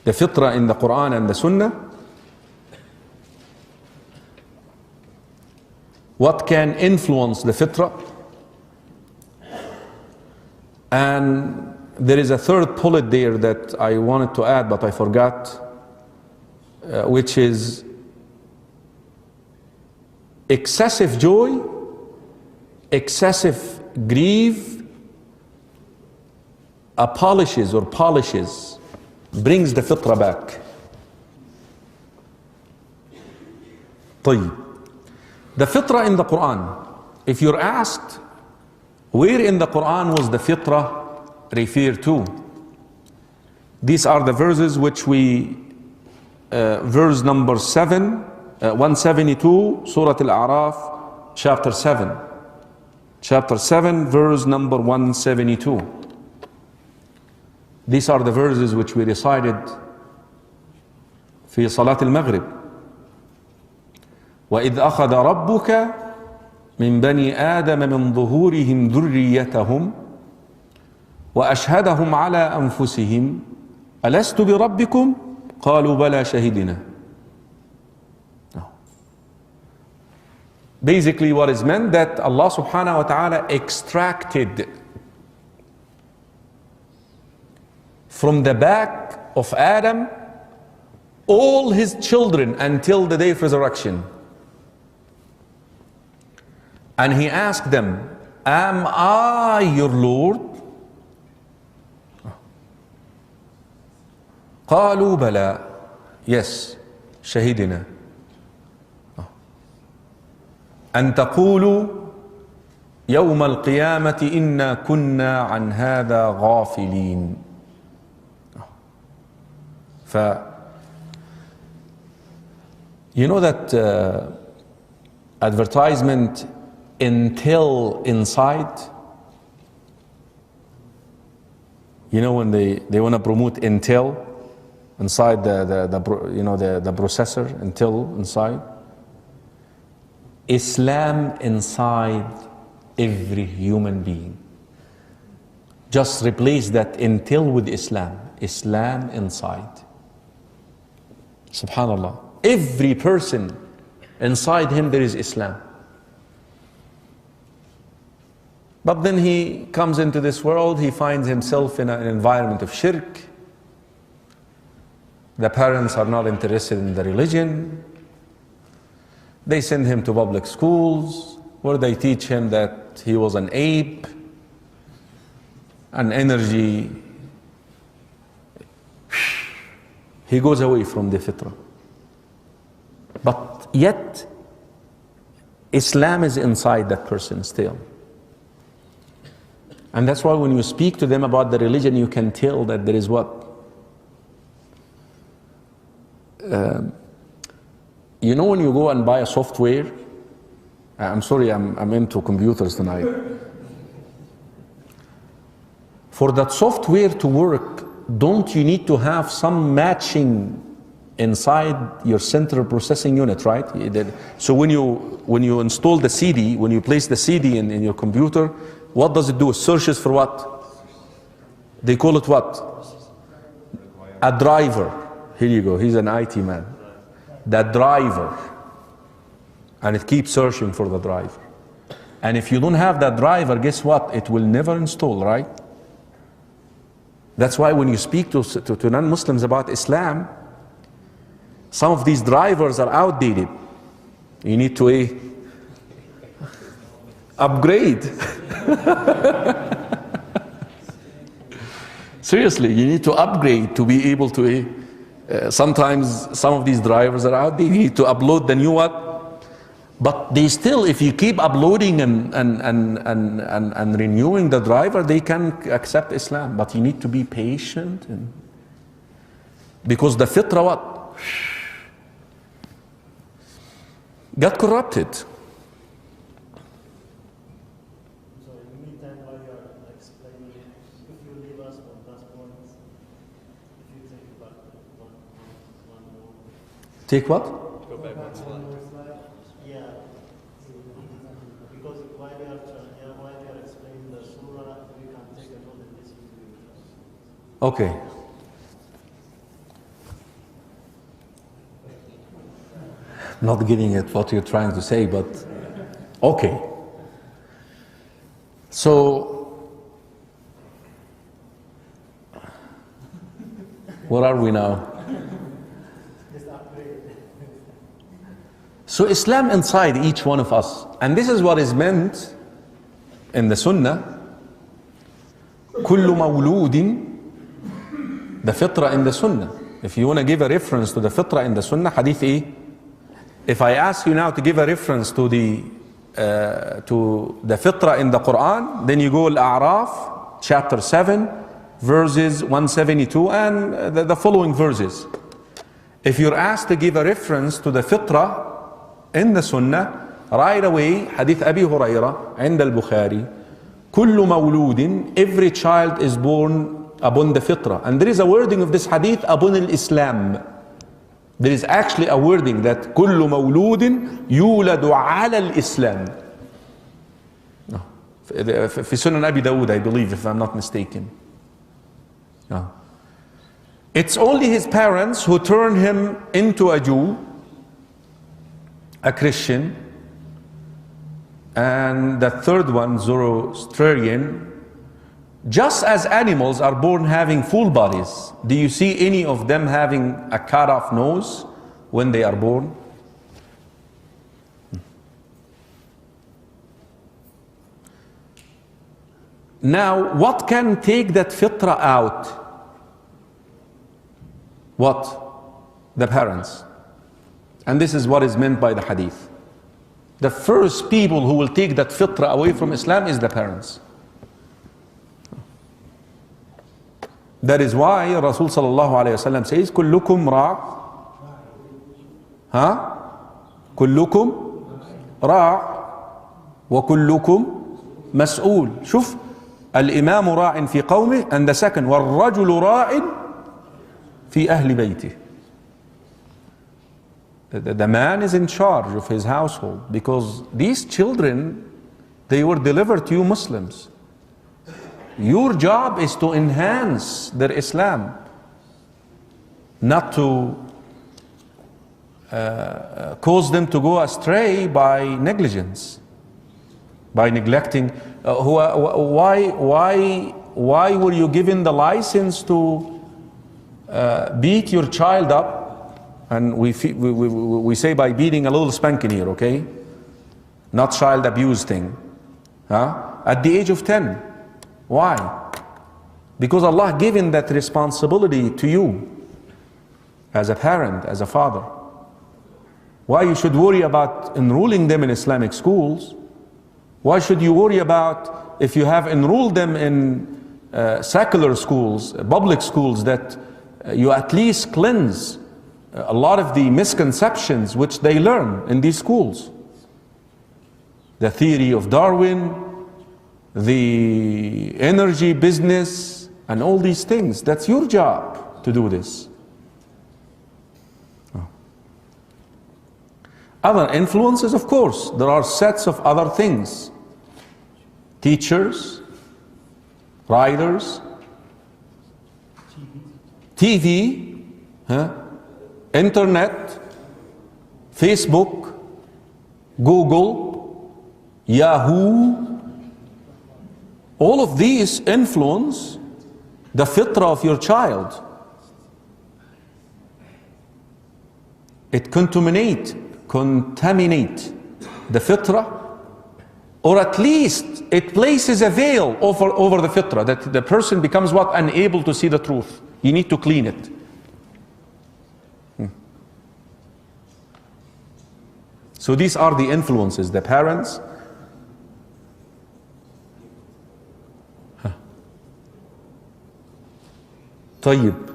the fitrah in the Quran and the Sunnah, what can influence the fitrah, and there is a third bullet there that I wanted to add but I forgot, which is excessive joy, excessive grief polishes brings the fitrah back. طيب. The fitrah in the Quran, if you're asked where in the Quran was the fitrah referred to, these are the verses which we verse number 172, Surah Al-A'raf, chapter 7. Chapter 7, verse number 172. These are the verses which we recited في صلاة المغرب. وإذ أخذ ربك من بني آدم من ظهورهم ذريتهم وأشهدهم على أنفسهم ألست بربكم قالوا بلى شهدنا. Basically what is meant that Allah subhanahu wa ta'ala extracted from the back of Adam all his children until the day of resurrection. And he asked them, am I your Lord? قالوا بلى, yes, شهدنا. أن تقولوا يوم القيامة إنا كنا عن هذا غافلين. You know that advertisement Intel inside? You know when they want to promote Intel inside the processor, Intel inside? Islam inside every human being. Just replace that Intel with Islam. Islam inside. Subhanallah. Every person inside him there is Islam. But then he comes into this world, he finds himself in an environment of shirk. The parents are not interested in the religion. They send him to public schools where they teach him that he was an ape, an energy. He goes away from the fitrah. But yet, Islam is inside that person still. And that's why when you speak to them about the religion, you can tell that there is what? You know when you go and buy a software, I'm sorry, I'm into computers tonight. For that software to work, don't you need to have some matching inside your central processing unit, right? So when you install the CD, when you place the CD in your computer, what does it do? It searches for what? They call it what? A driver. Here you go, he's an IT man. That driver. And it keeps searching for the driver. And if you don't have that driver, guess what? It will never install, right? That's why when you speak to non-Muslims about Islam, some of these drivers are outdated. You need to upgrade. Seriously, you need to upgrade to be able to sometimes some of these drivers are outdated. You need to upload the new one. But they still, if you keep uploading and renewing the driver, they can accept Islam. But you need to be patient. Because the fitrah what? Got corrupted. So in the meantime, while you are explaining, if you leave us one last point, if you take back one more. Take what? Go back one slide. Yeah. Because while you are explaining the surah, we can take a note in this video. Okay. Not getting at what you're trying to say, but okay. So, where are we now? So Islam inside each one of us, and this is what is meant in the Sunnah. كل مولود, the Fitrah in the Sunnah. If you want to give a reference to the Fitrah in the Sunnah, Hadith A. If I ask you now to give a reference to the Fitrah in the Quran, then you go Al-A'raf, chapter 7, verses 172 and the following verses. If you're asked to give a reference to the Fitrah in the Sunnah, right away, Hadith Abi Hurairah, عند البخاري, كل مولود, every child is born upon the Fitrah. And there is a wording of this Hadith, upon al-Islam. There is actually a wording that كل مولود يولد على الإسلام. في Sunan Abi Dawud, I believe, if I'm not mistaken. No. It's only his parents who turn him into a Jew, a Christian, and the third one, Zoroastrian. Just as animals are born having full bodies, do you see any of them having a cut off nose when they are born? Now, what can take that fitrah out? What? The parents. And this is what is meant by the hadith. The first people who will take that fitrah away from Islam is the parents. That is why Rasul sallallahu alayhi wa sallam says, كلكم راع, كلكم راع وكلكم مسؤول. شوف, الإمام راع في قومه, and the second, والرجل راع في أهل بيته. The man is in charge of his household, because these children, they were delivered to you Muslims. Your job is to enhance their Islam, not to cause them to go astray by negligence, by neglecting. Why were you given the license to beat your child up? And we say by beating a little spanking here, okay? Not child abuse thing. At the age of 10. Why? Because Allah given that responsibility to you as a parent, as a father. Why you should worry about enrolling them in Islamic schools? Why should you worry about if you have enrolled them in secular schools, public schools, that you at least cleanse a lot of the misconceptions which they learn in these schools? The theory of Darwin, the energy business, and all these things. That's your job to do this. Other influences, of course, there are sets of other things. Teachers, writers, TV, internet, Facebook, Google, Yahoo. All of these influence the fitrah of your child. It contaminate the fitrah, or at least it places a veil over the fitrah, that the person becomes what? Unable to see the truth. You need to clean it. So these are the influences, the parents. طيب